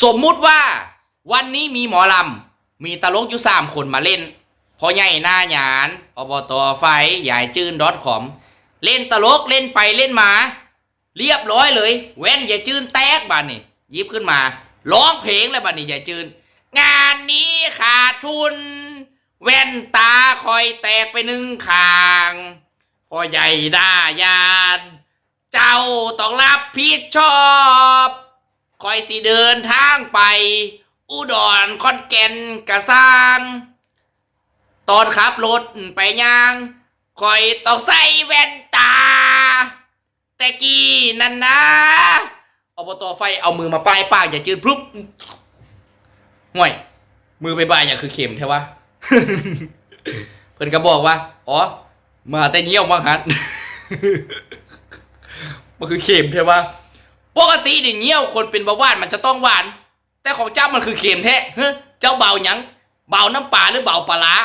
สมมุติว่าวันนี้มีหมอลำมีตลกอยู่3 คนมาเล่นพ่อใหญ่หน้าหยานอบตไฟยายจื้น.com เล่นตลกเล่นไปเล่นมาเรียบร้อยเลยแว่นยายจื้นแตกบานนี่หยิบขึ้นมาร้องเพลงแล้วบานนี่ยายจื้นงานนี้ขาดทุนแว่นตาคอยแตกไป1 ข้างพ่อใหญ่หน้าหยานเจ้าต้องรับผิดชอบคอยสิเดินทางไปอุดรขอนแก่นกระซังตอนขับรถไปย่างคอยต้องใส่แว่นตาแต่กี้นั่นนะอบตไฟเอามือมาป้ายปากอย่าจืดพรุบห่วยมือไปบ่ายอย่าคือเข็มใช่ปะ เพิ่นก็บอกว่าอ๋อมาแต่เงี้ยวบางฮัน มันคือเข็มใช่ปะปกติเนี่ยเงี้ยวคนเป็นเบาหวานมันจะต้องหวานแต่ของเจ้ามันคือเข็มแท้เฮ้ยเจ้าเบาหยังเบาน้ำปลาหรือเบาปลาร้า